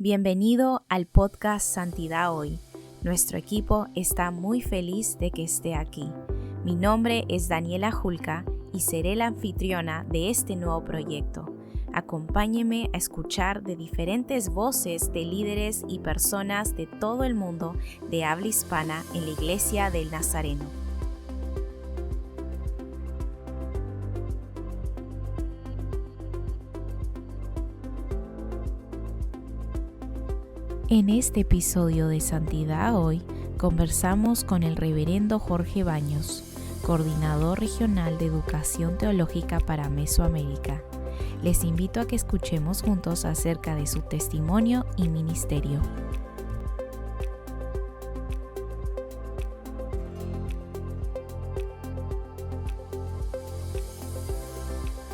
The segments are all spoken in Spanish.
Bienvenido al podcast Santidad Hoy. Nuestro equipo está muy feliz de que esté aquí. Mi nombre es Daniela Julca y seré la anfitriona de este nuevo proyecto. Acompáñeme a escuchar de diferentes voces de líderes y personas de todo el mundo de habla hispana en la Iglesia del Nazareno. En este episodio de Santidad Hoy, conversamos con el reverendo Jorge Baños, coordinador regional de Educación Teológica para Mesoamérica. Les invito a que escuchemos juntos acerca de su testimonio y ministerio.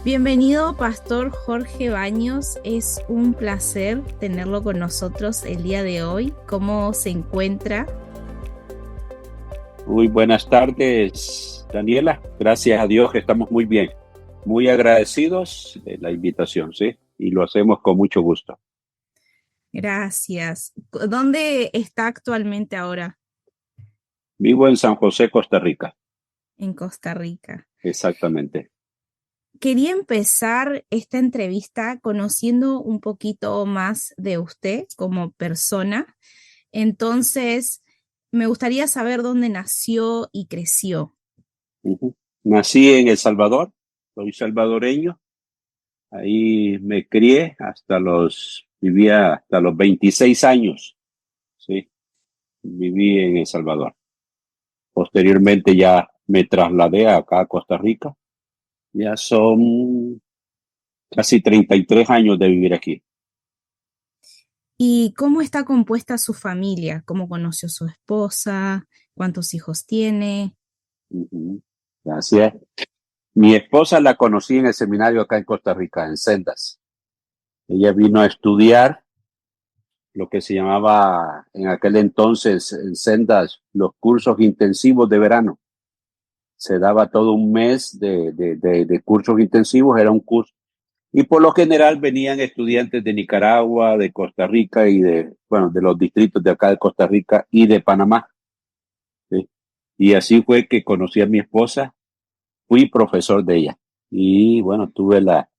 Bienvenido, Pastor Jorge Baños. Es un placer tenerlo con nosotros el día de hoy. ¿Cómo se encuentra? Muy buenas tardes, Daniela. Gracias a Dios que estamos muy bien. Muy agradecidos de la invitación, ¿sí? Y lo hacemos con mucho gusto. Gracias. ¿Dónde está actualmente ahora? Vivo en San José, Costa Rica. En Costa Rica. Exactamente. Quería empezar esta entrevista conociendo un poquito más de usted como persona. Entonces, me gustaría saber dónde nació y creció. Nací en El Salvador, soy salvadoreño. Ahí me crié vivía hasta los 26 años, ¿sí? Viví en El Salvador. Posteriormente ya me trasladé acá a Costa Rica. Ya son casi 33 años de vivir aquí. ¿Y cómo está compuesta su familia? ¿Cómo conoció a su esposa? ¿Cuántos hijos tiene? Gracias. Mi esposa la conocí en el seminario acá en Costa Rica, en Sendas. Ella vino a estudiar lo que se llamaba en aquel entonces en Sendas los cursos intensivos de verano. Se daba todo un mes de cursos intensivos, era un curso. Y por lo general venían estudiantes de Nicaragua, de Costa Rica y de los distritos de acá de Costa Rica y de Panamá. ¿Sí? Y así fue que conocí a mi esposa, fui profesor de ella. Y bueno, tuve la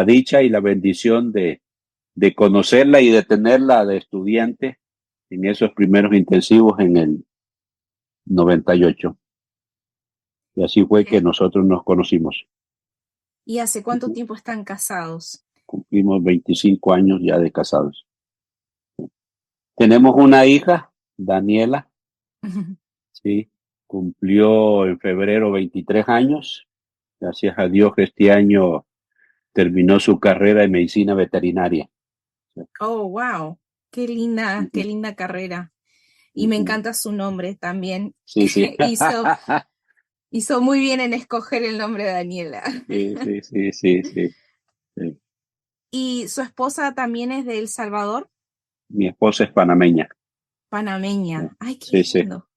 dicha y la bendición de conocerla y de tenerla de estudiante en esos primeros intensivos en el 98. Y así fue que nosotros nos conocimos. ¿Y hace cuánto tiempo están casados? Cumplimos 25 años ya de casados. Tenemos una hija, Daniela. Sí, cumplió en febrero 23 años. Gracias a Dios que este año terminó su carrera en medicina veterinaria. Oh, wow. Qué linda carrera. Y me encanta su nombre también. Sí, sí. Hizo muy bien en escoger el nombre de Daniela. Sí. ¿Y su esposa también es de El Salvador? Mi esposa es panameña. Panameña. Ay, qué lindo.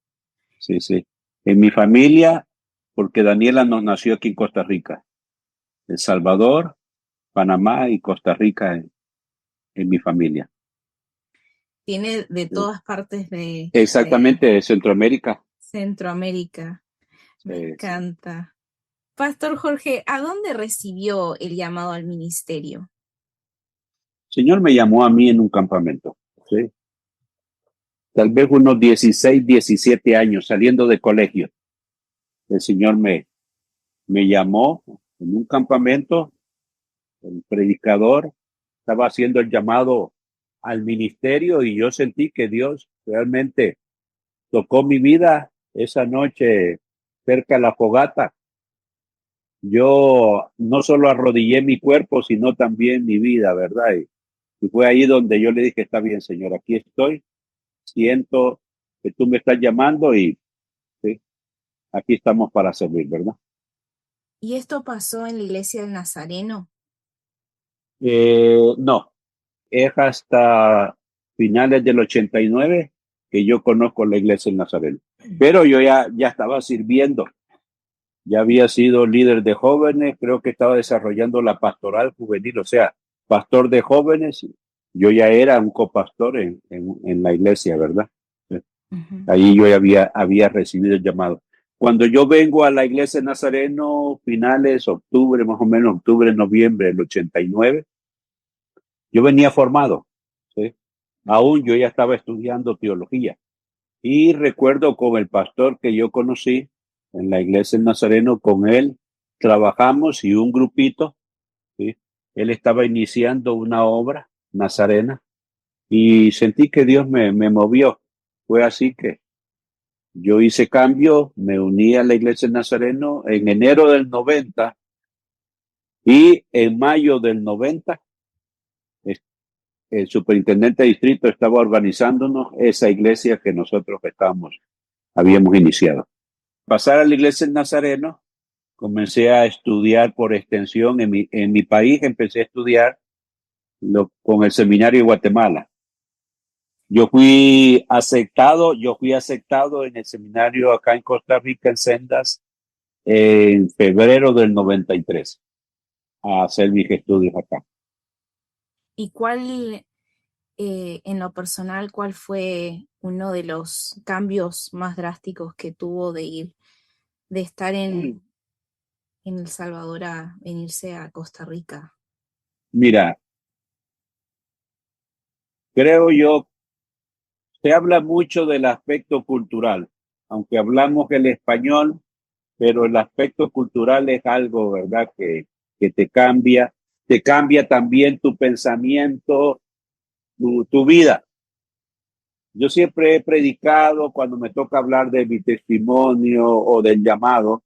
Sí. En mi familia, porque Daniela nos nació aquí en Costa Rica. El Salvador, Panamá y Costa Rica en mi familia. Tiene de todas partes de... Exactamente, de Centroamérica. Centroamérica. Me encanta. Pastor Jorge, ¿a dónde recibió el llamado al ministerio? El Señor me llamó a mí en un campamento, ¿sí? Tal vez unos 16, 17 años, saliendo de colegio. El Señor me llamó en un campamento. El predicador estaba haciendo el llamado al ministerio y yo sentí que Dios realmente tocó mi vida esa noche cerca de la fogata. Yo no solo arrodillé mi cuerpo, sino también mi vida, ¿verdad? Y fue ahí donde yo le dije, está bien, Señor, aquí estoy. Siento que tú me estás llamando y sí, aquí estamos para servir, ¿verdad? ¿Y esto pasó en la iglesia del Nazareno? No, es hasta finales del 89 que yo conozco la iglesia del Nazareno. Pero yo ya estaba sirviendo. Ya había sido líder de jóvenes, creo que estaba desarrollando la pastoral juvenil, o sea, pastor de jóvenes Yo ya era un copastor en la iglesia, ¿verdad? Ujú. Ahí yo ya había recibido el llamado. Cuando yo vengo a la iglesia de Nazareno, finales octubre, más o menos octubre, noviembre del 89, yo venía formado, ¿sí? Aún yo ya estaba estudiando teología. Y recuerdo con el pastor que yo conocí en la iglesia de Nazareno, con él trabajamos y un grupito, ¿sí? Él estaba iniciando una obra nazarena y sentí que Dios me movió. Fue así que yo hice cambio, me uní a la iglesia de Nazareno en enero del 90 y en mayo del 90 es- el superintendente de distrito estaba organizándonos esa iglesia que nosotros habíamos iniciado. Pasar a la iglesia de Nazareno, comencé a estudiar por extensión en mi país, empecé a estudiar con el seminario de Guatemala. Yo fui aceptado en el seminario acá en Costa Rica, en Sendas, en febrero del 93, a hacer mis estudios acá. ¿Y cuál, en lo personal, cuál fue uno de los cambios más drásticos que tuvo de estar en El Salvador a venirse a Costa Rica? Mira, creo yo, se habla mucho del aspecto cultural, aunque hablamos el español, pero el aspecto cultural es algo, ¿verdad? Que te cambia también tu pensamiento, tu vida. Yo siempre he predicado cuando me toca hablar de mi testimonio o del llamado.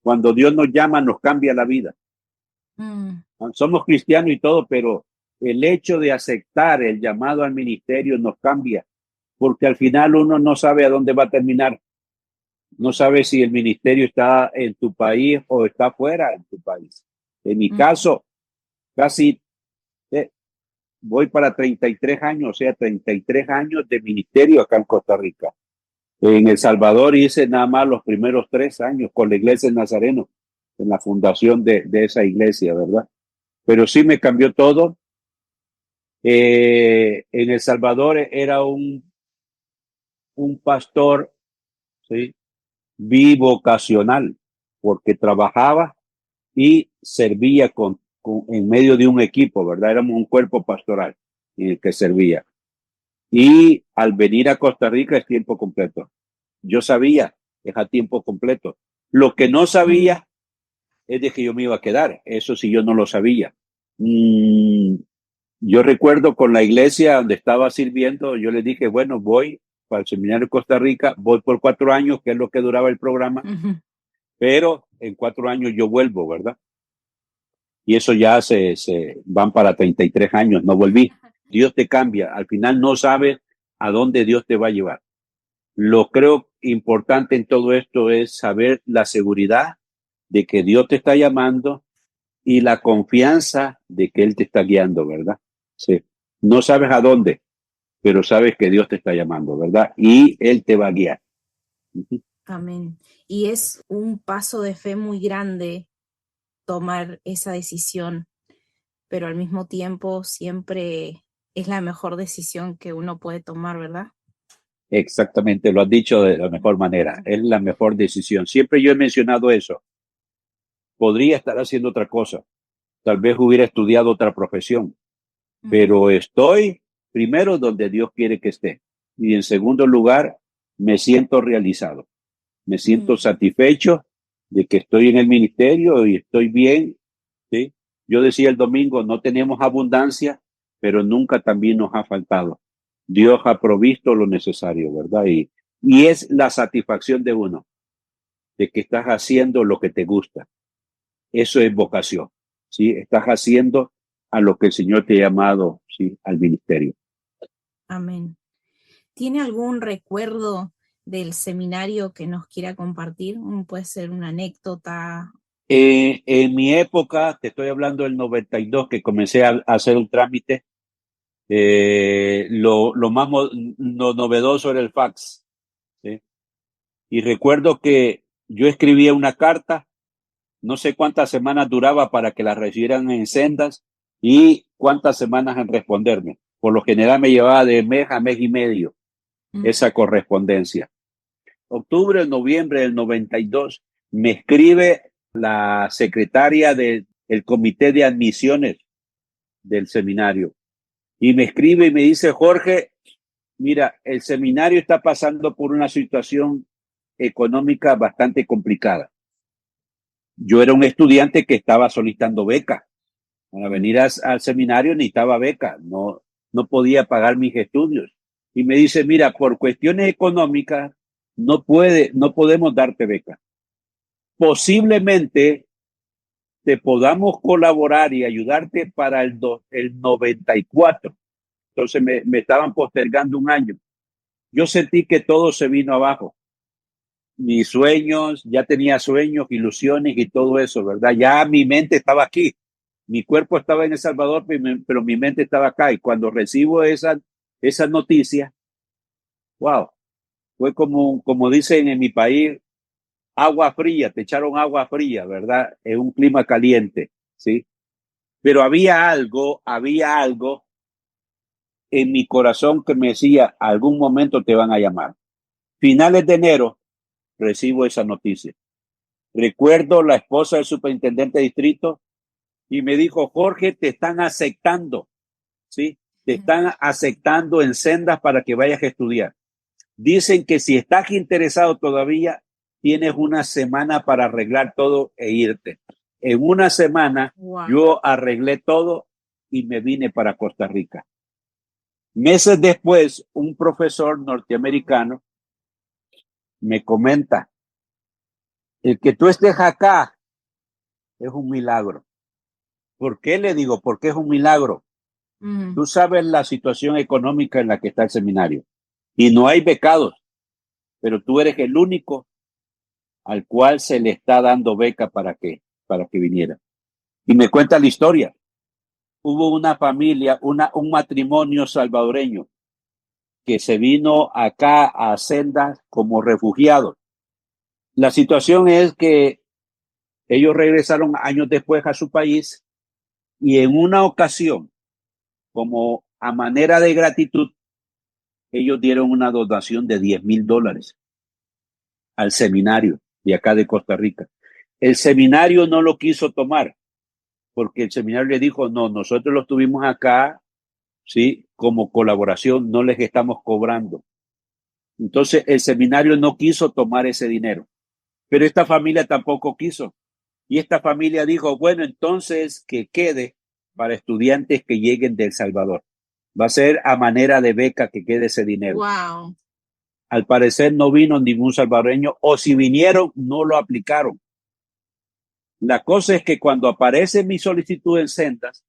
Cuando Dios nos llama, nos cambia la vida. Mm, Somos cristianos y todo, pero el hecho de aceptar el llamado al ministerio nos cambia, porque al final uno no sabe a dónde va a terminar. No sabe si el ministerio está en tu país o está fuera de tu país. En mi mm, caso, casi eh, voy para 33 años, o sea, 33 años de ministerio acá en Costa Rica. En El Salvador hice nada más los primeros 3 años con la iglesia de Nazareno, en la fundación de esa iglesia, ¿verdad? Pero sí me cambió todo. En El Salvador era un pastor, ¿sí? Bivocacional, porque trabajaba y servía en medio de un equipo, ¿verdad? Éramos un cuerpo pastoral en el que servía. Y al venir a Costa Rica es tiempo completo. Yo sabía, es a tiempo completo. Lo que no mm, sabía es de que yo me iba a quedar. Eso sí, yo no lo sabía. Mm, yo recuerdo con la iglesia donde estaba sirviendo, yo le dije, bueno, voy para el seminario de Costa Rica, voy por 4 años, que es lo que duraba el programa, ujú. pero en 4 años yo vuelvo, ¿verdad? Y eso ya se van para 33 años, no volví. Dios te cambia, al final no sabes a dónde Dios te va a llevar. Lo creo importante en todo esto es saber la seguridad de que Dios te está llamando y la confianza de que Él te está guiando, ¿verdad? Sí. No sabes a dónde, pero sabes que Dios te está llamando, ¿verdad? Y Él te va a guiar. Ujú. Amén. Y es un paso de fe muy grande tomar esa decisión, pero al mismo tiempo siempre es la mejor decisión que uno puede tomar, ¿verdad? Exactamente, lo has dicho de la mejor manera. Es la mejor decisión. Siempre yo he mencionado eso. Podría estar haciendo otra cosa. Tal vez hubiera estudiado otra profesión, Ujú, pero estoy primero donde Dios quiere que esté. Y en segundo lugar, me siento realizado. Me siento ujú, satisfecho de que estoy en el ministerio y estoy bien, ¿sí? Yo decía el domingo, no tenemos abundancia, pero nunca también nos ha faltado. Dios ha provisto lo necesario, ¿verdad? Y es la satisfacción de uno, de que estás haciendo lo que te gusta. Eso es vocación, ¿sí? Estás haciendo a lo que el Señor te ha llamado, ¿sí? Al ministerio. amén. ¿Tiene algún recuerdo del seminario que nos quiera compartir? Puede ser una anécdota. En mi época, te estoy hablando del 92, que comencé a hacer un trámite. Lo más lo novedoso era el fax, ¿sí? Y recuerdo que yo escribía una carta, no sé cuántas semanas duraba para que la recibieran en Sendas y cuántas semanas en responderme. Por lo general me llevaba de mes a mes y medio Mm. esa correspondencia. Octubre, noviembre del 92, me escribe la secretaria del comité de admisiones del seminario y me escribe y me dice: Jorge, mira, el seminario está pasando por una situación económica bastante complicada. Yo era un estudiante que estaba solicitando beca. Para venir al seminario necesitaba beca, no podía pagar mis estudios. Y me dice: mira, por cuestiones económicas no podemos darte beca. Posiblemente te podamos colaborar y ayudarte para el 94. Entonces me estaban postergando un año. Yo sentí que todo se vino abajo. Mis sueños, ya tenía sueños, ilusiones y todo eso, ¿verdad? Ya mi mente estaba aquí. Mi cuerpo estaba en El Salvador, pero mi mente estaba acá. Y cuando recibo esa noticia, wow, fue como dicen en mi país, agua fría, te echaron agua fría, ¿verdad? En un clima caliente, ¿sí? Pero había algo en mi corazón que me decía: algún momento te van a llamar. Finales de enero recibo esa noticia. Recuerdo la esposa del superintendente de distrito y me dijo: Jorge, te están aceptando, ¿sí? Te están aceptando en Sendas para que vayas a estudiar. Dicen que si estás interesado todavía, tienes una semana para arreglar todo e irte. En una semana, wow, yo arreglé todo y me vine para Costa Rica. Meses después, un profesor norteamericano me comenta: el que tú estés acá es un milagro. ¿Por qué? Le digo, porque es un milagro. Tú sabes la situación económica en la que está el seminario y no hay becados, pero tú eres el único al cual se le está dando beca para que viniera. Y me cuenta la historia. Hubo una familia, un matrimonio salvadoreño que se vino acá a Sendas como refugiados. La situación es que ellos regresaron años después a su país y en una ocasión, como a manera de gratitud, ellos dieron una donación de $10,000 al seminario de acá de Costa Rica. El seminario no lo quiso tomar porque el seminario le dijo: no, nosotros lo tuvimos acá, sí, como colaboración, no les estamos cobrando. Entonces el seminario no quiso tomar ese dinero, pero esta familia tampoco quiso. Y esta familia dijo: bueno, entonces que quede para estudiantes que lleguen de El Salvador. Va a ser a manera de beca que quede ese dinero. Wow. Al parecer no vino ningún salvadoreño, o si vinieron, no lo aplicaron. La cosa es que cuando aparece mi solicitud en Sendas,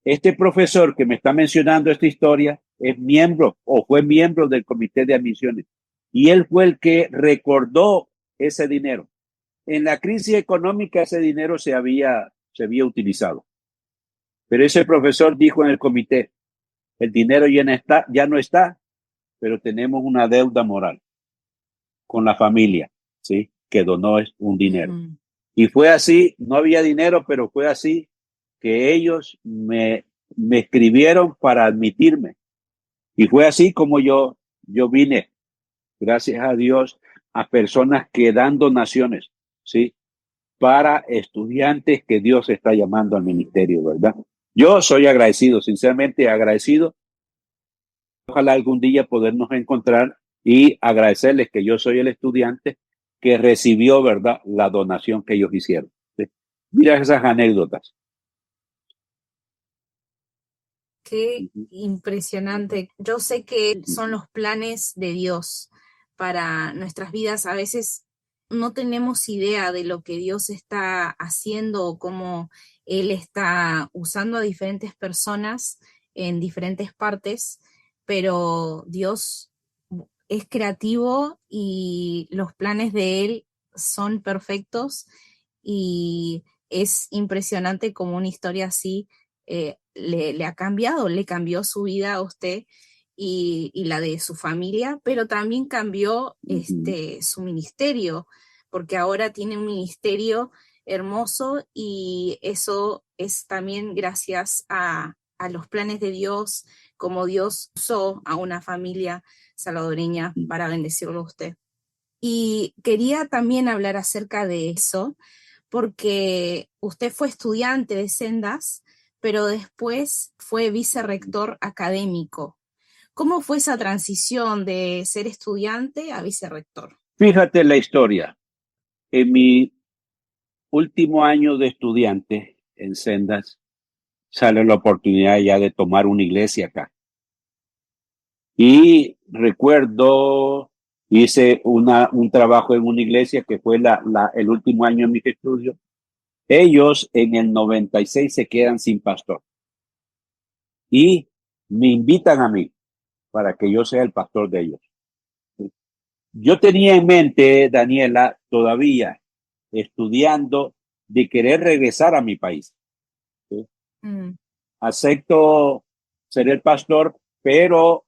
este profesor que me está mencionando esta historia es miembro o fue miembro del comité de admisiones y él fue el que recordó ese dinero. En la crisis económica ese dinero se había utilizado. Pero ese profesor dijo en el comité: el dinero ya no está, pero tenemos una deuda moral con la familia, ¿sí? Que donó un dinero. Y fue así, no había dinero, pero fue así que ellos me escribieron para admitirme. Y fue así como yo vine, gracias a Dios, a personas que dan donaciones, ¿sí? Para estudiantes que Dios está llamando al ministerio, ¿verdad? Yo soy agradecido, sinceramente agradecido. Ojalá algún día podernos encontrar y agradecerles que yo soy el estudiante que recibió, ¿verdad?, la donación que ellos hicieron. ¿Sí? Mira esas anécdotas. Qué impresionante. Yo sé que son los planes de Dios para nuestras vidas. A veces no tenemos idea de lo que Dios está haciendo o cómo Él está usando a diferentes personas en diferentes partes, pero Dios es creativo y los planes de Él son perfectos y es impresionante como una historia así le ha cambiado, le cambió su vida a usted y la de su familia, pero también cambió su ministerio, porque ahora tiene un ministerio hermoso y eso es también gracias a a los planes de Dios, como Dios usó a una familia salvadoreña para bendecirlo a usted. Y quería también hablar acerca de eso, porque usted fue estudiante de Sendas, pero después fue vicerrector académico. ¿Cómo fue esa transición de ser estudiante a vicerrector? Fíjate la historia. En mi último año de estudiante en Sendas, sale la oportunidad ya de tomar una iglesia acá. Y recuerdo, hice un trabajo en una iglesia que fue el último año de mis estudios. Ellos en el 96 se quedan sin pastor y me invitan a mí para que yo sea el pastor de ellos. Yo tenía en mente, Daniela, todavía estudiando, de querer regresar a mi país. ¿Sí? Acepto ser el pastor, pero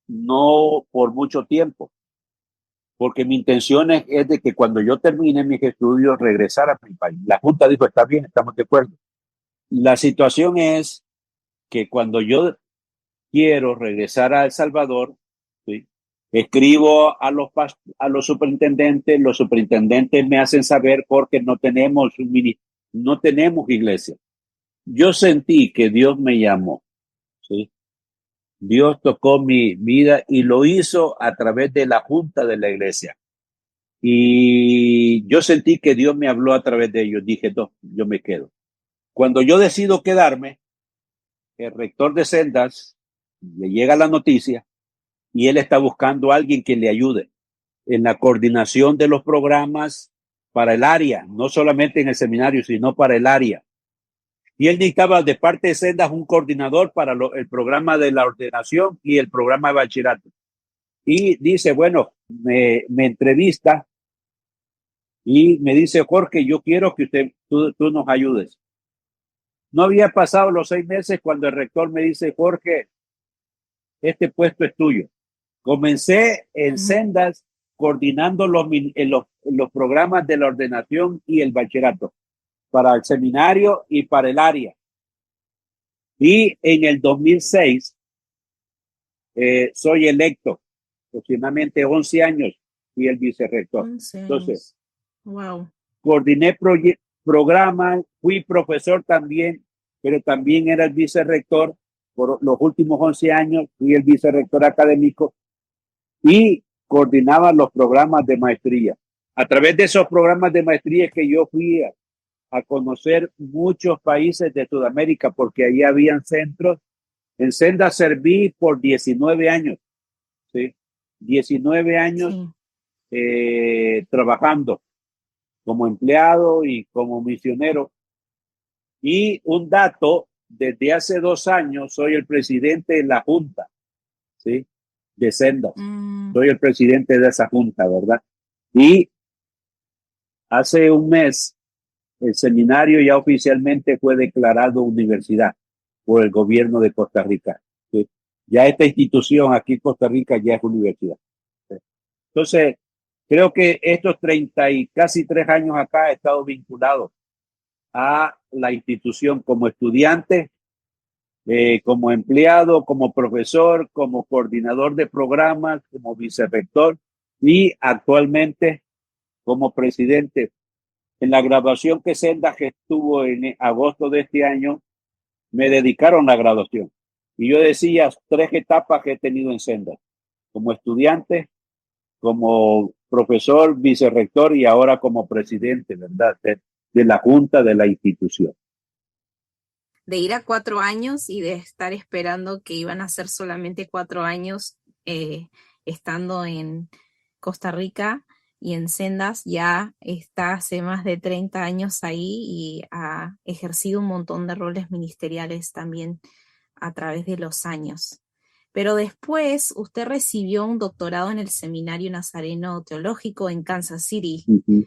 no por mucho tiempo, porque mi intención es de que cuando yo termine mis estudios regresar a mi país. La Junta dijo, está bien, estamos de acuerdo. La situación es que cuando yo quiero regresar a El Salvador, ¿sí? Escribo a los superintendentes me hacen saber porque no tenemos iglesia. Yo sentí que Dios me llamó, ¿sí? Dios tocó mi vida y lo hizo a través de la junta de la iglesia. Y yo sentí que Dios me habló a través de ellos. Dije, no, yo me quedo. Cuando yo decido quedarme, el rector de Sendas le llega la noticia y él está buscando a alguien que le ayude en la coordinación de los programas para el área, no solamente en el seminario, sino para el área. Y él necesitaba de parte de Sendas un coordinador para el programa de la ordenación y el programa de bachillerato. Y dice, bueno, me entrevista y me dice, Jorge, yo quiero que tú nos ayudes. No había pasado los 6 meses cuando el rector me dice, Jorge, este puesto es tuyo. Comencé en Sendas coordinando los programas de la ordenación y el bachillerato para el seminario y para el área. Y en el 2006 soy electo, aproximadamente 11 años fui el vicerrector. 11 años. Entonces, wow. Coordiné programas, fui profesor también, pero también era el vicerrector por los últimos 11 años, fui el vicerrector académico y coordinaba los programas de maestría. A través de esos programas de maestría que yo fui a conocer muchos países de Sudamérica, porque ahí habían centros. En Senda serví por 19 años, ¿sí? 19 años sí. Trabajando como empleado y como misionero. Y un dato, desde hace 2 años soy el presidente de la Junta, ¿sí? De Sendas. Soy el presidente de esa Junta, ¿verdad? Y hace un mes el seminario ya oficialmente fue declarado universidad por el gobierno de Costa Rica. ¿Sí? Ya esta institución aquí en Costa Rica ya es universidad. ¿Sí? Entonces, creo que estos 30 y casi 3 años acá he estado vinculado a la institución como estudiante, como empleado, como profesor, como coordinador de programas, como vicerrector y actualmente como presidente. En la graduación que Sendas estuvo en agosto de este año, me dedicaron la graduación. Y yo decía 3 etapas que he tenido en Sendas, como estudiante, como profesor, vicerrector y ahora como presidente, ¿verdad? De la Junta de la institución. De ir a 4 años y de estar esperando que iban a ser solamente 4 años estando en Costa Rica y en Sendas, ya está hace más de 30 años ahí y ha ejercido un montón de roles ministeriales también a través de los años. Pero después usted recibió un doctorado en el Seminario Nazareno Teológico en Kansas City. Uh-huh.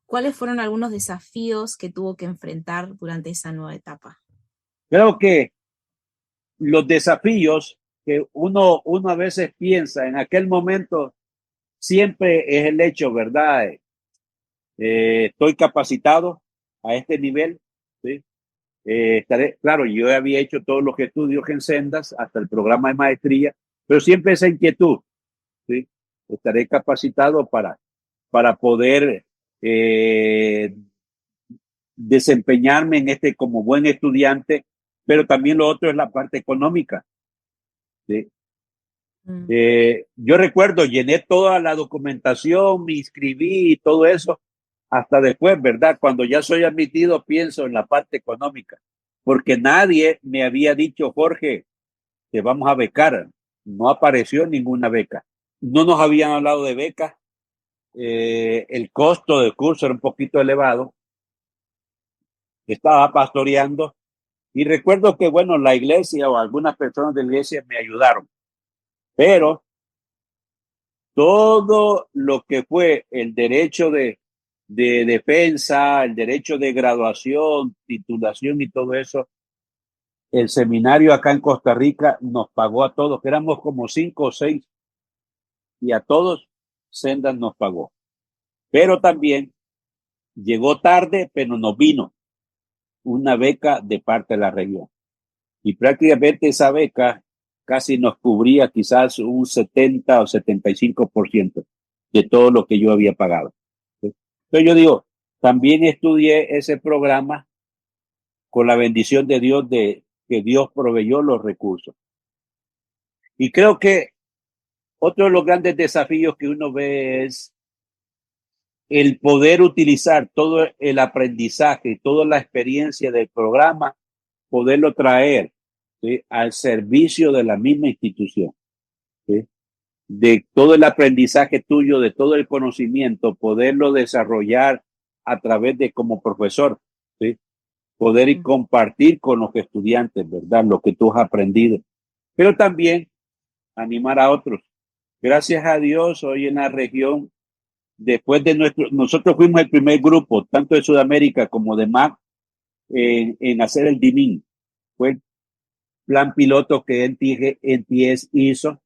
¿Cuáles fueron algunos desafíos que tuvo que enfrentar durante esa nueva etapa? Creo que los desafíos que uno a veces piensa en aquel momento siempre es el hecho, ¿verdad? Estoy capacitado a este nivel, ¿sí? claro, yo había hecho todos los estudios en Sendas, hasta el programa de maestría, pero siempre esa inquietud, ¿sí? Estaré capacitado para poder desempeñarme en como buen estudiante, pero también lo otro es la parte económica, ¿sí? Yo recuerdo, llené toda la documentación, me inscribí y todo eso, hasta después, ¿verdad? Cuando ya soy admitido, pienso en la parte económica, porque nadie me había dicho, Jorge, te vamos a becar. No apareció ninguna beca. No nos habían hablado de becas. El costo del curso era un poquito elevado. Estaba pastoreando y recuerdo que, bueno, la iglesia o algunas personas de la iglesia me ayudaron, pero todo lo que fue el derecho de defensa, el derecho de graduación, titulación y todo eso, el seminario acá en Costa Rica nos pagó a todos, que éramos como 5 o 6, y a todos Sendas nos pagó. Pero también llegó tarde, pero nos vino una beca de parte de la región. Y prácticamente esa beca casi nos cubría quizás un 70 o 75% de todo lo que yo había pagado. Entonces yo digo, también estudié ese programa con la bendición de Dios, de que Dios proveyó los recursos. Y creo que otro de los grandes desafíos que uno ve es el poder utilizar todo el aprendizaje y toda la experiencia del programa, poderlo traer, ¿sí?, al servicio de la misma institución, ¿sí?, de todo el aprendizaje tuyo, de todo el conocimiento, poderlo desarrollar a través de como profesor, ¿sí?, poder y compartir con los estudiantes, ¿verdad?, lo que tú has aprendido, pero también animar a otros. Gracias a Dios, hoy en la región, después de nosotros fuimos el primer grupo, tanto de Sudamérica como de MAC, en hacer el DIMIN. Fue el plan piloto que NTS hizo.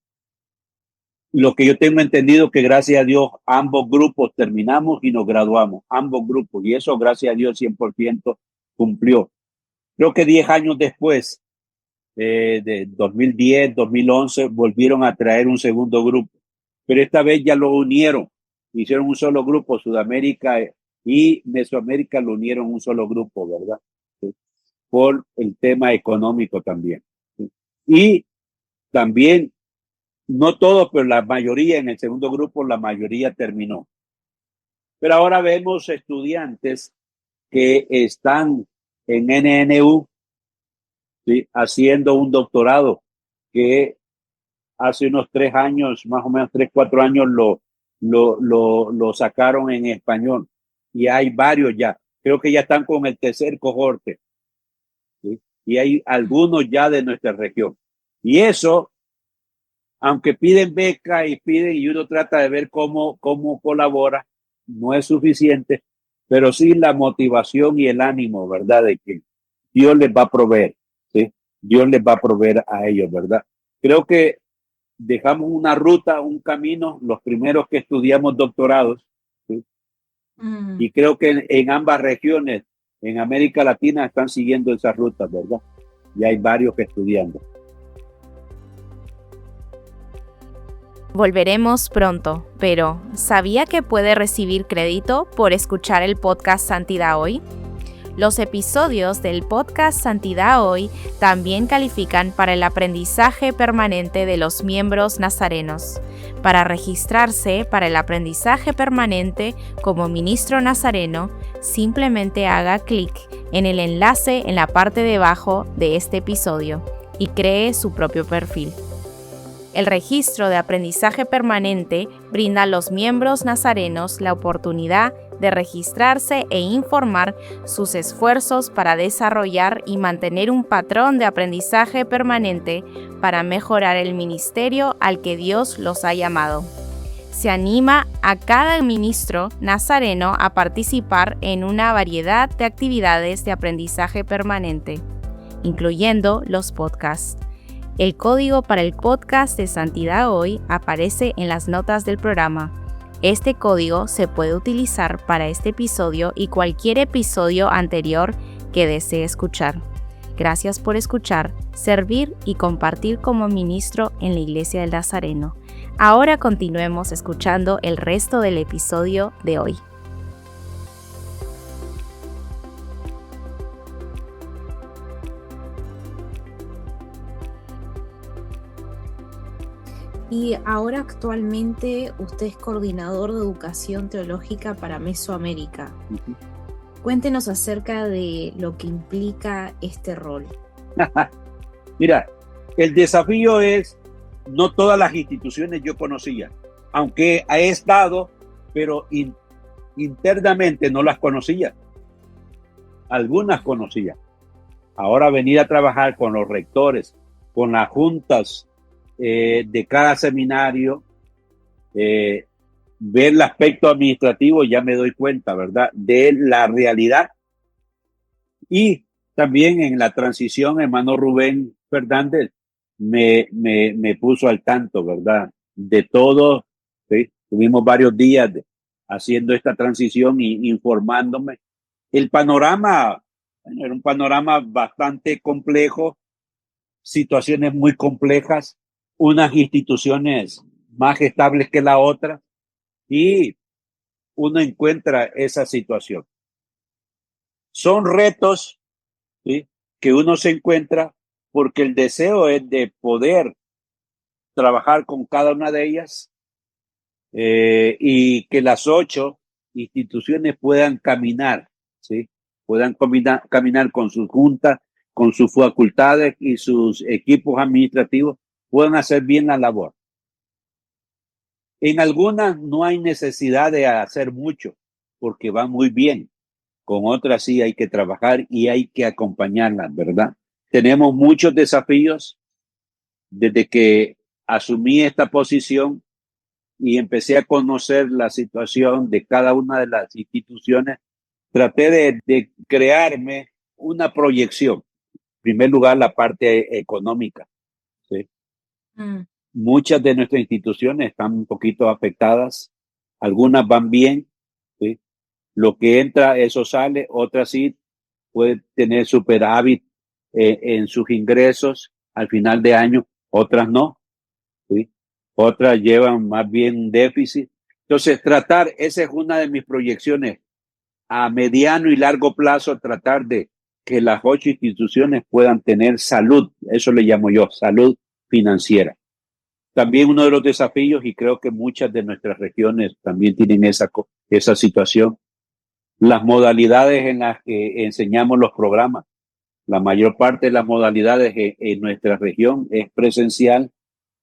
Lo que yo tengo entendido que gracias a Dios ambos grupos terminamos y nos graduamos, ambos grupos, y eso gracias a Dios 100% cumplió. Creo que 10 años después, de 2010, 2011, volvieron a traer un segundo grupo, pero esta vez ya lo unieron, hicieron un solo grupo, Sudamérica y Mesoamérica lo unieron un solo grupo, ¿verdad? ¿Sí? Por el tema económico también. ¿Sí? Y también, no todo, pero la mayoría, en el segundo grupo, la mayoría terminó. Pero ahora vemos estudiantes que están en NNU, ¿sí?, haciendo un doctorado que hace unos 3 años, más o menos 3, 4 años, lo sacaron en español. Y hay varios ya. Creo que ya están con el tercer cohorte, ¿sí? Y hay algunos ya de nuestra región. Y eso, aunque piden beca y uno trata de ver cómo colabora, no es suficiente, pero sí la motivación y el ánimo, ¿verdad?, de que Dios les va a proveer, ¿sí? Dios les va a proveer a ellos, ¿verdad? Creo que dejamos una ruta, un camino, los primeros que estudiamos doctorados, ¿sí? Y creo que en ambas regiones, en América Latina, están siguiendo esa ruta, ¿verdad? Y hay varios que estudiando. Volveremos pronto, pero ¿sabía que puede recibir crédito por escuchar el podcast Santidad Hoy? Los episodios del podcast Santidad Hoy también califican para el aprendizaje permanente de los miembros nazarenos. Para registrarse para el aprendizaje permanente como ministro nazareno, simplemente haga clic en el enlace en la parte de abajo de este episodio y cree su propio perfil. El registro de aprendizaje permanente brinda a los miembros nazarenos la oportunidad de registrarse e informar sus esfuerzos para desarrollar y mantener un patrón de aprendizaje permanente para mejorar el ministerio al que Dios los ha llamado. Se anima a cada ministro nazareno a participar en una variedad de actividades de aprendizaje permanente, incluyendo los podcasts. El código para el podcast de Santidad Hoy aparece en las notas del programa. Este código se puede utilizar para este episodio y cualquier episodio anterior que desee escuchar. Gracias por escuchar, servir y compartir como ministro en la Iglesia del Nazareno. Ahora continuemos escuchando el resto del episodio de hoy. Y ahora actualmente usted es coordinador de educación teológica para Mesoamérica. Ujú. Cuéntenos acerca de lo que implica este rol. Mira, el desafío es, no todas las instituciones yo conocía, aunque he estado, pero internamente no las conocía. Algunas conocía. Ahora venir a trabajar con los rectores, con las juntas de cada seminario, ver el aspecto administrativo, ya me doy cuenta, ¿verdad?, de la realidad. Y también en la transición, hermano Rubén Fernández me puso al tanto, ¿verdad?, de todo. ¿Sí? Tuvimos varios días haciendo esta transición y informándome. El panorama, bueno, era un panorama bastante complejo, situaciones muy complejas, unas instituciones más estables que la otra, y uno encuentra esa situación. Son retos, ¿sí?, que uno se encuentra porque el deseo es de poder trabajar con cada una de ellas y que las 8 instituciones puedan caminar, ¿sí? Puedan caminar con sus juntas, con sus facultades y sus equipos administrativos, puedan hacer bien la labor. En algunas no hay necesidad de hacer mucho porque van muy bien. Con otras sí hay que trabajar y hay que acompañarlas, ¿verdad? Tenemos muchos desafíos desde que asumí esta posición y empecé a conocer la situación de cada una de las instituciones. Traté de crearme una proyección. En primer lugar, la parte económica, ¿sí? Muchas de nuestras instituciones están un poquito afectadas, algunas van bien, ¿sí? Lo que entra, eso sale, otras sí puede tener superávit en sus ingresos al final de año, otras no, ¿sí? Otras llevan más bien un déficit. Entonces, esa es una de mis proyecciones a mediano y largo plazo, tratar de que las 8 instituciones puedan tener salud, eso le llamo yo, salud financiera. También uno de los desafíos, y creo que muchas de nuestras regiones también tienen esa situación, las modalidades en las que enseñamos los programas. La mayor parte de las modalidades en nuestra región es presencial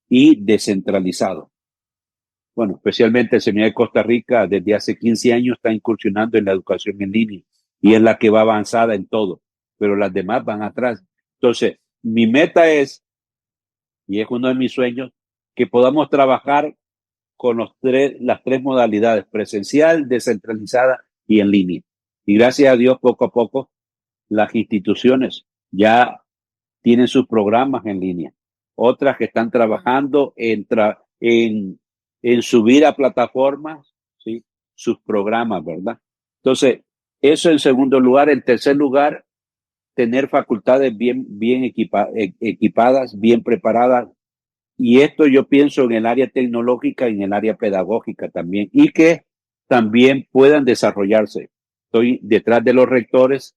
y descentralizado. Bueno, especialmente el Seminario de Costa Rica desde hace 15 años está incursionando en la educación en línea y es la que va avanzada en todo, pero las demás van atrás. Entonces, mi meta es, y es uno de mis sueños, que podamos trabajar con las 3 modalidades, presencial, descentralizada y en línea. Y gracias a Dios, poco a poco, las instituciones ya tienen sus programas en línea. Otras que están trabajando en subir a plataformas, ¿sí?, sus programas, ¿verdad? Entonces, eso en segundo lugar. En tercer lugar, tener facultades bien equipadas, bien preparadas. Y esto yo pienso en el área tecnológica y en el área pedagógica también, y que también puedan desarrollarse. Estoy detrás de los rectores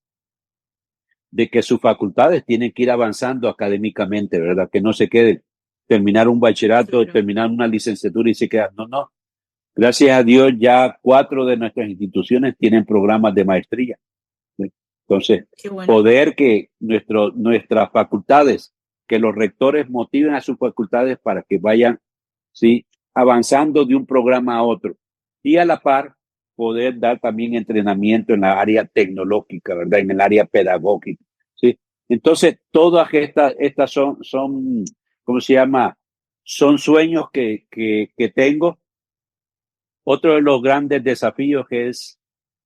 de que sus facultades tienen que ir avanzando académicamente, ¿verdad? Que no se queden, terminar un bachillerato, Claro. terminar una licenciatura y se quedan. No. Gracias a Dios ya 4 de nuestras instituciones tienen programas de maestría. ¿Sí? Entonces, Qué bueno. poder que nuestras facultades, que los rectores motiven a sus facultades para que vayan, ¿sí?, avanzando de un programa a otro. Y a la par, poder dar también entrenamiento en la área tecnológica, ¿verdad? En el área pedagógica, ¿sí? Entonces, todas estas son, ¿cómo se llama? Son sueños que tengo. Otro de los grandes desafíos es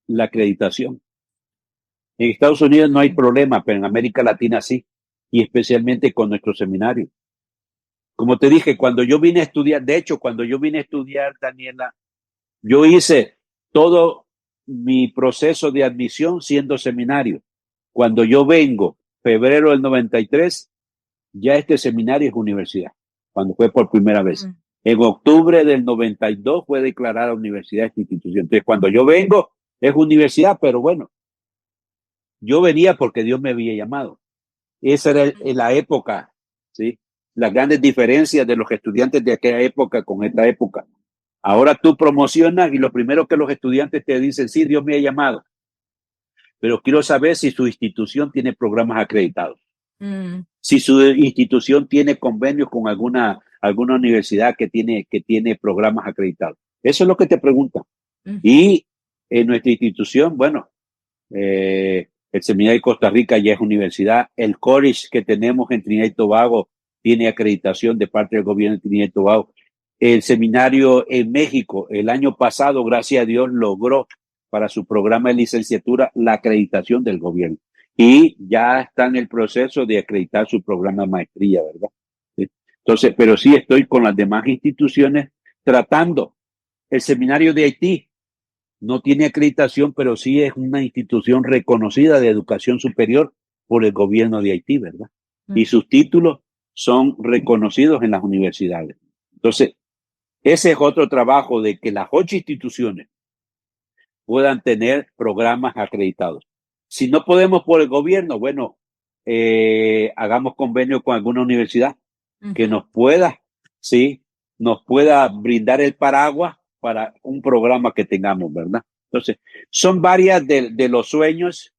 la acreditación. En Estados Unidos no hay problema, pero en América Latina sí, y especialmente con nuestro seminario. Como te dije, cuando yo vine a estudiar, Daniela, yo hice todo mi proceso de admisión siendo seminario. Cuando yo vengo febrero del 93, ya este seminario es universidad, cuando fue por primera vez. En octubre del 92 fue declarada universidad esta institución. Entonces, cuando yo vengo, es universidad, pero bueno, yo venía porque Dios me había llamado. Esa era la época, ¿sí? Las grandes diferencias de los estudiantes de aquella época con esta época. Ahora tú promocionas y lo primero que los estudiantes te dicen, sí, Dios me ha llamado, pero quiero saber si su institución tiene programas acreditados. Si su institución tiene convenios con alguna universidad que tiene programas acreditados. Eso es lo que te preguntan. Y en nuestra institución, bueno, el Seminario de Costa Rica ya es universidad. El college que tenemos en Trinidad y Tobago tiene acreditación de parte del gobierno de Trinidad y Tobago. El seminario en México, el año pasado, gracias a Dios, logró para su programa de licenciatura la acreditación del gobierno. Y ya está en el proceso de acreditar su programa de maestría, ¿verdad? ¿Sí? Entonces, pero sí estoy con las demás instituciones tratando. El seminario de Haití no tiene acreditación, pero sí es una institución reconocida de educación superior por el gobierno de Haití, ¿verdad? Y sus títulos son reconocidos en las universidades. Entonces, ese es otro trabajo de que las 8 instituciones puedan tener programas acreditados. Si no podemos por el gobierno, bueno, hagamos convenio con alguna universidad que nos pueda brindar el paraguas para un programa que tengamos, ¿verdad? Entonces, son varias de los sueños.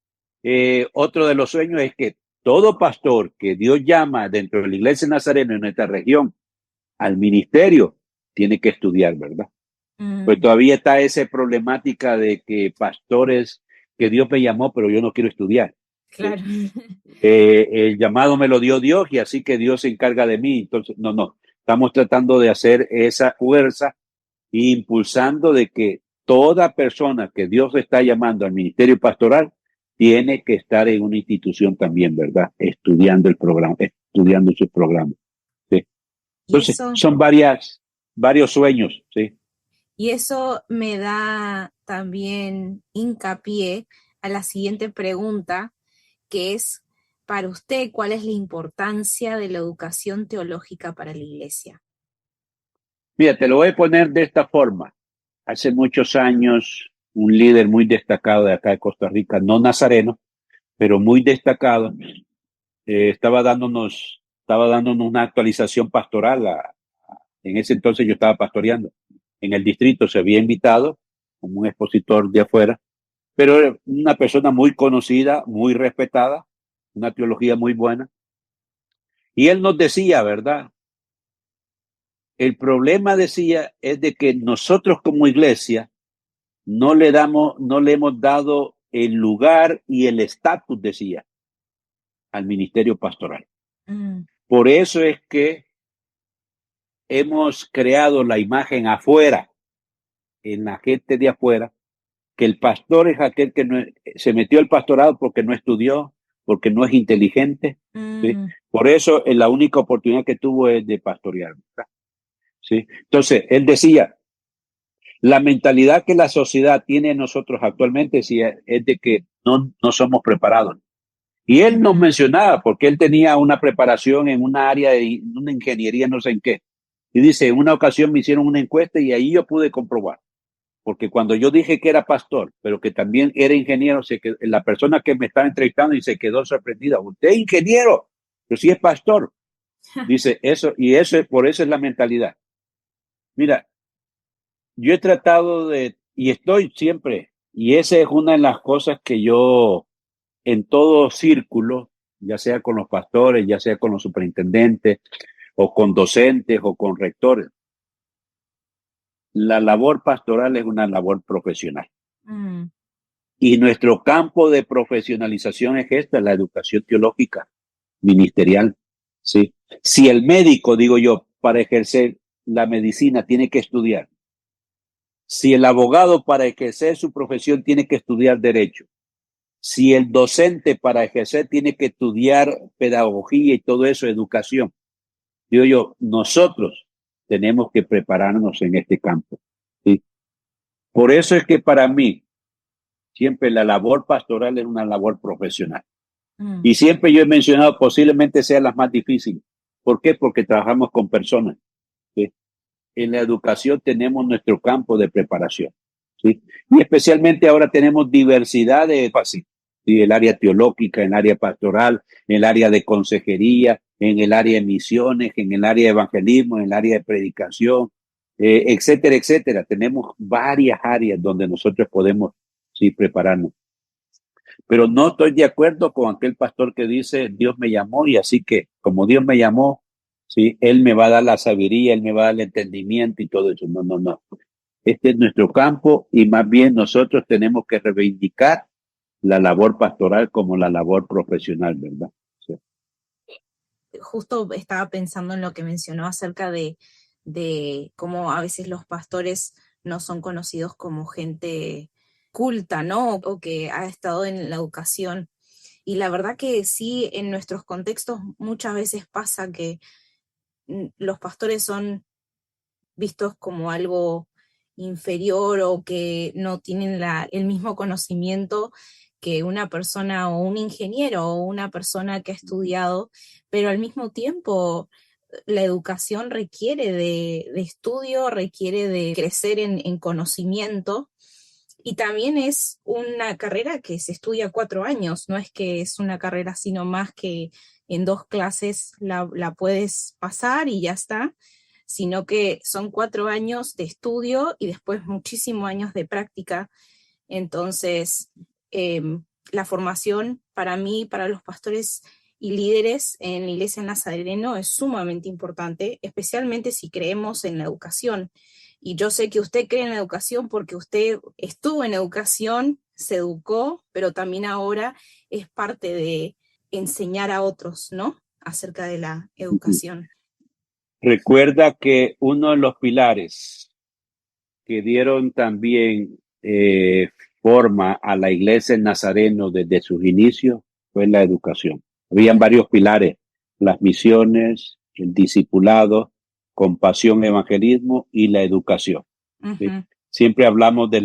Otro de los sueños es que todo pastor que Dios llama dentro de la Iglesia Nazarena en nuestra región al ministerio tiene que estudiar, ¿verdad? Pues todavía está esa problemática de que pastores que Dios me llamó, pero yo no quiero estudiar. Claro. El llamado me lo dio Dios y así que Dios se encarga de mí. Entonces, no. Estamos tratando de hacer esa fuerza e impulsando de que toda persona que Dios está llamando al ministerio pastoral tiene que estar en una institución también, ¿verdad? Estudiando el programa, estudiando su programa. ¿Sí? Entonces, son varios sueños, ¿sí? Y eso me da también hincapié a la siguiente pregunta, que es, para usted, ¿cuál es la importancia de la educación teológica para la iglesia? Mira, te lo voy a poner de esta forma. Hace muchos años, un líder muy destacado de acá de Costa Rica, no nazareno, pero muy destacado, estaba dándonos una actualización pastoral. En ese entonces yo estaba pastoreando. En el distrito se había invitado como un expositor de afuera, pero era una persona muy conocida, muy respetada, una teología muy buena. Y él nos decía, ¿verdad? El problema, decía, es de que nosotros como iglesia no le hemos dado el lugar y el estatus, decía, al ministerio pastoral. Por eso es que hemos creado la imagen afuera, en la gente de afuera, que el pastor es aquel que no, se metió al pastorado porque no estudió, porque no es inteligente. ¿Sí? Por eso la única oportunidad que tuvo es de pastorear. ¿Sí? Entonces, él decía, la mentalidad que la sociedad tiene en nosotros actualmente es de que no somos preparados. Y él nos mencionaba, porque él tenía una preparación en una área de una ingeniería, no sé en qué. Y dice, en una ocasión me hicieron una encuesta y ahí yo pude comprobar. Porque cuando yo dije que era pastor, pero que también era ingeniero, la persona que me estaba entrevistando y se quedó sorprendida. Usted es ingeniero, pero sí es pastor. Dice eso, y por eso es la mentalidad. Mira, yo he tratado y estoy siempre, y esa es una de las cosas que yo, en todo círculo, ya sea con los pastores, ya sea con los superintendentes, o con docentes, o con rectores, la labor pastoral es una labor profesional. Y nuestro campo de profesionalización es la educación teológica ministerial. ¿Sí? Si el médico, digo yo, para ejercer la medicina tiene que estudiar, si el abogado para ejercer su profesión tiene que estudiar derecho, si el docente para ejercer tiene que estudiar pedagogía y todo eso, educación, digo yo, nosotros tenemos que prepararnos en este campo. ¿Sí? Por eso es que para mí, siempre la labor pastoral es una labor profesional. Y siempre yo he mencionado, posiblemente sea la más difícil. ¿Por qué? Porque trabajamos con personas, ¿sí? En la educación tenemos nuestro campo de preparación, ¿sí? Y especialmente ahora tenemos diversidad de ¿sí? El área teológica, en el área pastoral, en el área de consejería, en el área de misiones, en el área de evangelismo, en el área de predicación, etcétera, etcétera. Tenemos varias áreas donde nosotros podemos, sí, prepararnos. Pero no estoy de acuerdo con aquel pastor que dice, Dios me llamó y así que como Dios me llamó, sí, Él me va a dar la sabiduría, Él me va a dar el entendimiento y todo eso. No, no, no. Este es nuestro campo y más bien nosotros tenemos que reivindicar la labor pastoral como la labor profesional, ¿verdad? Sí. Justo estaba pensando en lo que mencionó acerca de cómo a veces los pastores no son conocidos como gente culta, ¿no? O que ha estado en la educación. Y la verdad que sí, en nuestros contextos muchas veces pasa que los pastores son vistos como algo inferior o que no tienen el mismo conocimiento que una persona o un ingeniero o una persona que ha estudiado, pero al mismo tiempo la educación requiere de estudio, requiere de crecer en conocimiento y también es una carrera que se estudia 4 años, no es que es una carrera sino más que en 2 clases la puedes pasar y ya está, sino que son 4 años de estudio y después muchísimos años de práctica. Entonces, la formación para mí, para los pastores y líderes en la Iglesia Nazareno es sumamente importante, especialmente si creemos en la educación. Y yo sé que usted cree en la educación porque usted estuvo en educación, se educó, pero también ahora es parte de enseñar a otros, ¿no? Acerca de la educación. Recuerda que uno de los pilares que dieron también forma a la iglesia en Nazareno desde sus inicios fue la educación. Habían varios pilares, las misiones, el discipulado, compasión, evangelismo y la educación. ¿Sí? Siempre hablamos de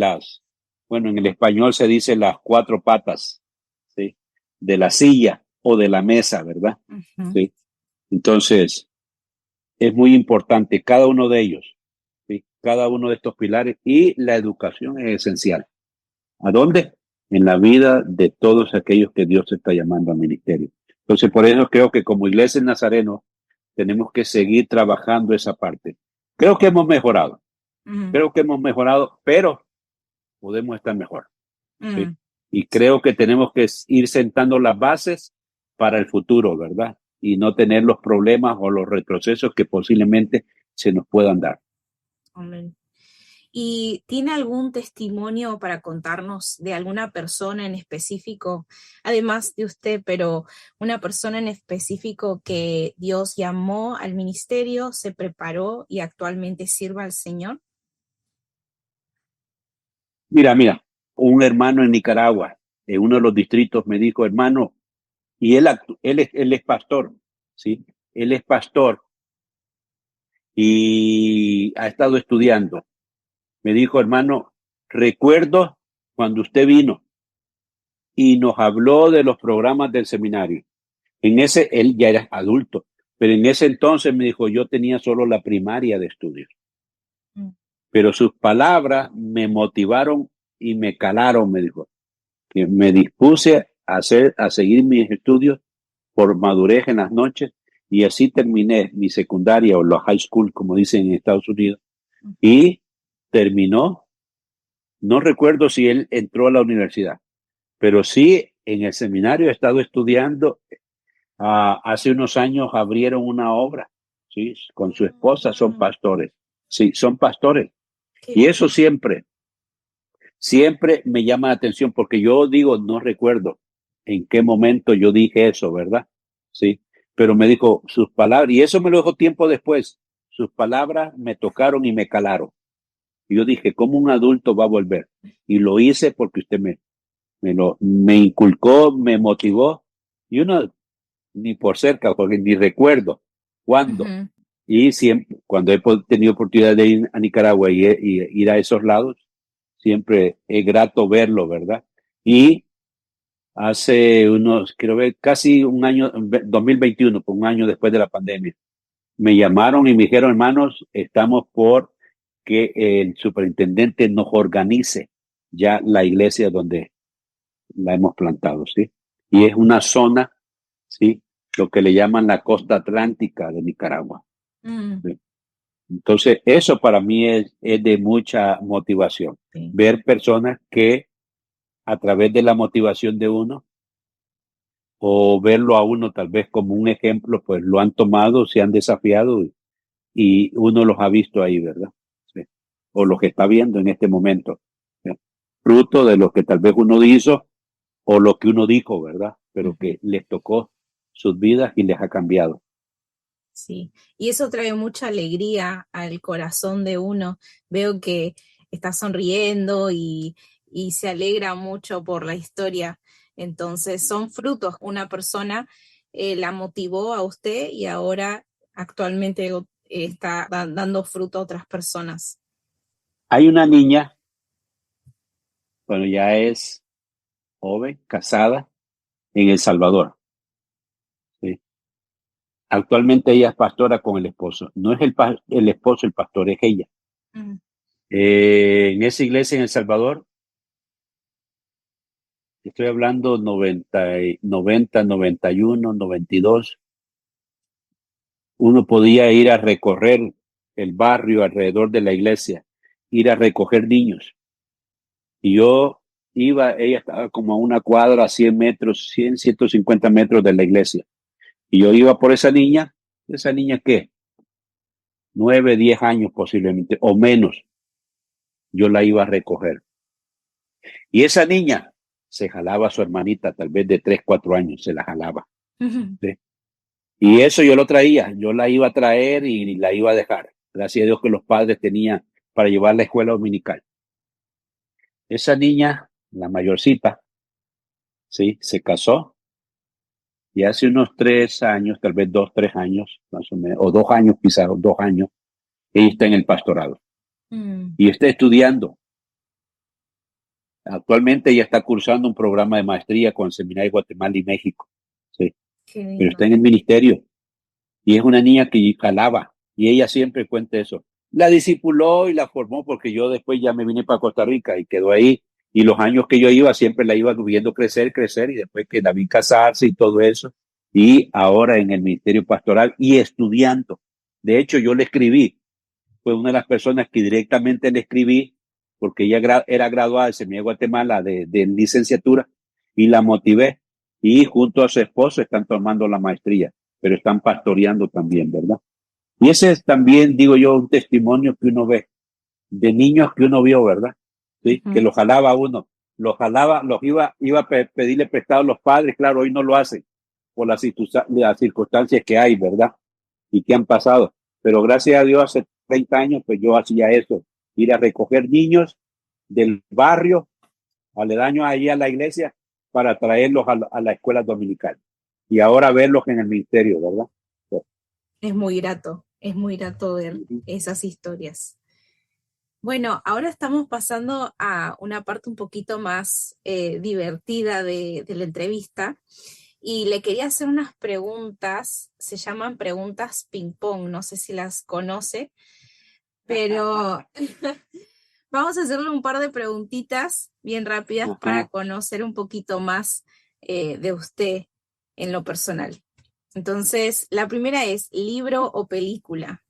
bueno, en el español se dice las 4 patas, ¿sí? De la silla o de la mesa, ¿verdad? ¿Sí? Entonces, es muy importante cada uno de ellos, ¿sí? Cada uno de estos pilares y la educación es esencial. ¿A dónde? En la vida de todos aquellos que Dios está llamando al ministerio. Entonces, por eso creo que como iglesia en Nazareno tenemos que seguir trabajando esa parte. Creo que hemos mejorado. Creo que hemos mejorado, pero podemos estar mejor. ¿Sí? Y creo que tenemos que ir sentando las bases para el futuro, ¿verdad? Y no tener los problemas o los retrocesos que posiblemente se nos puedan dar. Amén. ¿Y tiene algún testimonio para contarnos de alguna persona en específico, además de usted, pero una persona en específico que Dios llamó al ministerio, se preparó y actualmente sirva al Señor? Mira, un hermano en Nicaragua, en uno de los distritos, me dijo, hermano, y él es pastor, ¿sí? Él es pastor y ha estado estudiando. Me dijo, hermano, recuerdo cuando usted vino y nos habló de los programas del seminario. Él ya era adulto, pero en ese entonces me dijo, yo tenía solo la primaria de estudios. Pero sus palabras me motivaron y me calaron, me dijo, que me dispuse a seguir mis estudios por madurez en las noches y así terminé mi secundaria o la high school, como dicen en Estados Unidos, y terminó, no recuerdo si él entró a la universidad, pero sí en el seminario he estado estudiando. Hace unos años abrieron una obra, ¿sí? Con su esposa, son pastores, sí, son pastores. Y eso siempre me llama la atención porque yo digo, no recuerdo en qué momento yo dije eso, ¿verdad? Sí, pero me dijo sus palabras, y eso me lo dijo tiempo después, sus palabras me tocaron y me calaron. Y yo dije, ¿cómo un adulto va a volver? Y lo hice porque usted me inculcó, me motivó, y uno ni por cerca, porque ni recuerdo cuándo. Y siempre, cuando he tenido oportunidad de ir a Nicaragua y ir a esos lados, siempre es grato verlo, ¿verdad? Y hace unos, creo que casi un año, 2021, pues un año después de la pandemia. Me llamaron y me dijeron, hermanos, estamos por que el superintendente nos organice ya la iglesia donde la hemos plantado, ¿sí? Y es una zona, ¿sí? Lo que le llaman la costa atlántica de Nicaragua. ¿Sí? Entonces, eso para mí es de mucha motivación. Sí. Ver personas que a través de la motivación de uno o verlo a uno tal vez como un ejemplo, pues lo han tomado, se han desafiado y uno los ha visto ahí, ¿verdad? Sí. O los que está viendo en este momento. ¿Sí? Fruto de lo que tal vez uno hizo o lo que uno dijo, ¿verdad? Pero que les tocó sus vidas y les ha cambiado. Sí, y eso trae mucha alegría al corazón de uno. Veo que está sonriendo y se alegra mucho por la historia. Entonces, son frutos. Una persona la motivó a usted y ahora actualmente está dando fruto a otras personas. Hay una niña, bueno, ya es joven, casada, en El Salvador. ¿Sí? Actualmente ella es pastora con el esposo. No es el esposo el pastor, es ella. Mm. En esa iglesia en El Salvador, estoy hablando 91, 92, uno podía ir a recorrer el barrio alrededor de la iglesia, ir a recoger niños. Y yo iba, ella estaba como a una cuadra, 100 metros, 100, 150 metros de la iglesia. Y yo iba por esa niña ¿qué? 9, 10 años posiblemente, o menos, yo la iba a recoger. Y esa niña se jalaba a su hermanita, tal vez de 3, 4 años, se la jalaba. ¿Sí? Y eso yo lo traía, yo la iba a traer y la iba a dejar. Gracias a Dios que los padres tenían para llevar a la escuela dominical. Esa niña, la mayorcita, ¿sí? Se casó y hace unos 3 años, tal vez 2, 3 años, más o menos, o 2 años quizás, 2 años, ella está en el pastorado y está estudiando. Actualmente ella está cursando un programa de maestría con el Seminario de Guatemala y México, ¿sí? Pero está en el ministerio y es una niña que jalaba y ella siempre cuenta eso. La discipuló y la formó porque yo después ya me vine para Costa Rica y quedó ahí y los años que yo iba siempre la iba viendo crecer, crecer y después que la vi casarse y todo eso y ahora en el ministerio pastoral y estudiando. De hecho, yo le escribí, fue una de las personas que directamente le escribí porque ella era graduada del Seminario de Guatemala de licenciatura y la motivé y junto a su esposo están tomando la maestría, pero están pastoreando también, ¿verdad? Y ese es también, digo yo, un testimonio que uno ve de niños que uno vio, ¿verdad? Sí, que lo jalaba a uno, los jalaba, iba a pedirle prestado a los padres, claro, hoy no lo hacen por las circunstancias que hay, ¿verdad? Y que han pasado. Pero gracias a Dios, hace 30 años, pues yo hacía eso, ir a recoger niños del barrio, aledaños ahí a la iglesia, para traerlos a la escuela dominical. Y ahora verlos en el ministerio, ¿verdad? Es muy grato ver esas historias. Bueno, ahora estamos pasando a una parte un poquito más divertida de la entrevista y le quería hacer unas preguntas, se llaman preguntas ping-pong, no sé si las conoce, pero vamos a hacerle un par de preguntitas bien rápidas para conocer un poquito más de usted en lo personal. Entonces, la primera es libro o película.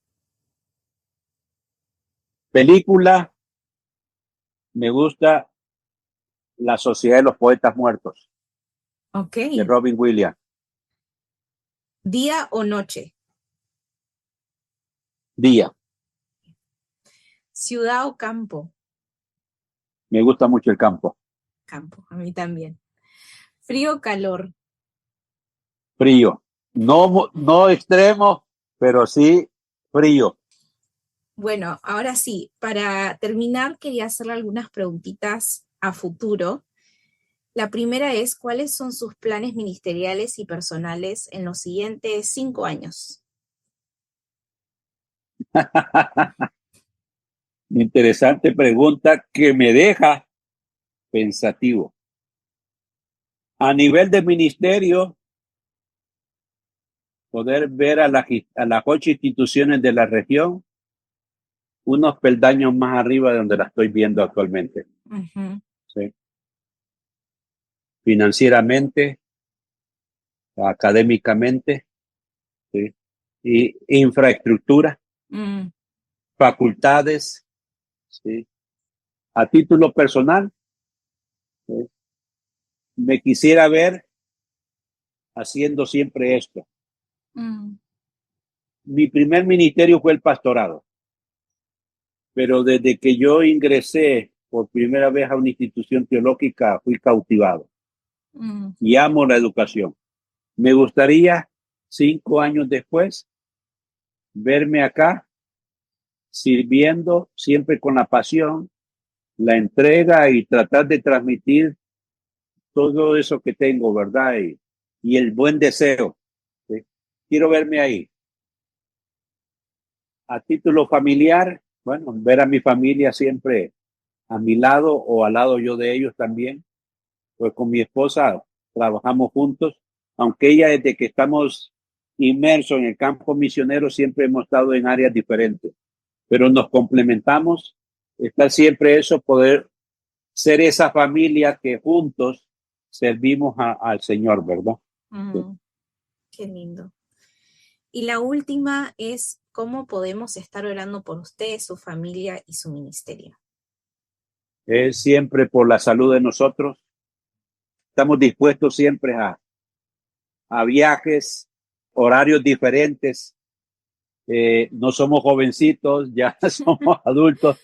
Película, me gusta La Sociedad de los Poetas Muertos, Ok. de Robin Williams. ¿Día o noche? Día, ¿Ciudad o campo? me gusta mucho el campo. Campo, a mí también. ¿Frío o calor? Frío, no extremo, pero sí frío. Bueno, ahora sí, para terminar quería hacerle algunas preguntitas a futuro. La primera es, ¿cuáles son sus planes ministeriales y personales en los siguientes 5 años? Interesante pregunta que me deja pensativo. A nivel de ministerio, poder ver a las 8 instituciones de la región unos peldaños más arriba de donde la estoy viendo actualmente. Ujú. ¿Sí? Financieramente, académicamente, ¿sí? Y infraestructura, Mm, facultades, ¿sí? A título personal, ¿sí? Me quisiera ver haciendo siempre esto. mm, Mi primer ministerio fue el pastorado, pero desde que yo ingresé por primera vez a una institución teológica, fui cautivado mm, y amo la educación. Me gustaría 5 años después verme acá sirviendo siempre con la pasión, la entrega y tratar de transmitir todo eso que tengo, ¿verdad? Y el buen deseo. ¿Sí? Quiero verme ahí. A título familiar, bueno, ver a mi familia siempre a mi lado o al lado yo de ellos también. Pues con mi esposa trabajamos juntos, aunque ella desde que estamos inmersos en el campo misionero siempre hemos estado en áreas diferentes, pero nos complementamos. Está siempre eso, poder ser esa familia que juntos servimos al Señor, ¿verdad? Sí. mm. Qué lindo. Y la última es cómo podemos estar orando por usted, su familia y su ministerio. Es siempre por la salud de nosotros. Estamos dispuestos siempre a viajes, horarios diferentes. No somos jovencitos, ya somos adultos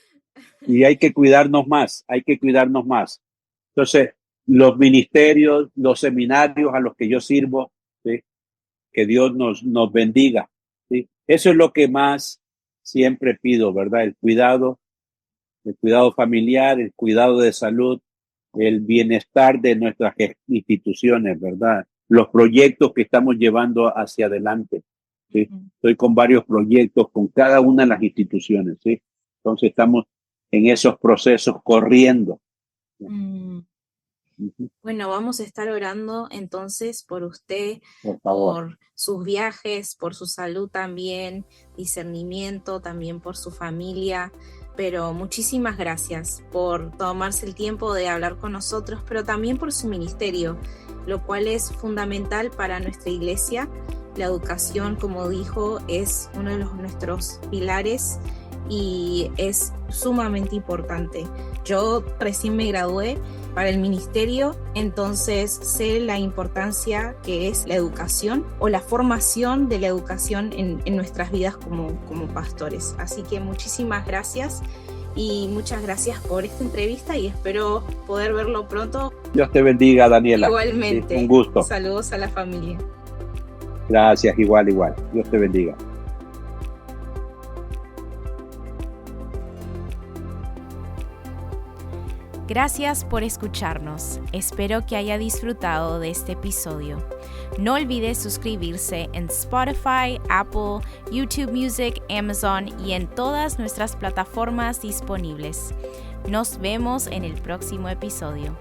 y hay que cuidarnos más, hay que cuidarnos más. Entonces, los ministerios, los seminarios a los que yo sirvo, ¿sí? Que Dios nos bendiga. ¿Sí? Eso es lo que más siempre pido, ¿verdad? El cuidado familiar, el cuidado de salud, el bienestar de nuestras instituciones, ¿verdad? Los proyectos que estamos llevando hacia adelante. ¿Sí? Estoy con varios proyectos con cada una de las instituciones, ¿sí? Entonces estamos en esos procesos corriendo. Mm. Ujú. Bueno, vamos a estar orando entonces por usted, Por favor. por sus viajes, por su salud también, discernimiento, también por su familia. Pero muchísimas gracias por tomarse el tiempo de hablar con nosotros, pero también por su ministerio, lo cual es fundamental para nuestra iglesia. La educación, como dijo, es uno de nuestros pilares y es sumamente importante. Yo recién me gradué para el ministerio, entonces sé la importancia que es la educación o la formación de la educación en nuestras vidas como pastores. Así que muchísimas gracias y muchas gracias por esta entrevista y espero poder verlo pronto. Dios te bendiga, Daniela. Igualmente. Sí, un gusto. Saludos a la familia. Gracias, igual. Dios te bendiga. Gracias por escucharnos. Espero que haya disfrutado de este episodio. No olvides suscribirse en Spotify, Apple, YouTube Music, Amazon y en todas nuestras plataformas disponibles. Nos vemos en el próximo episodio.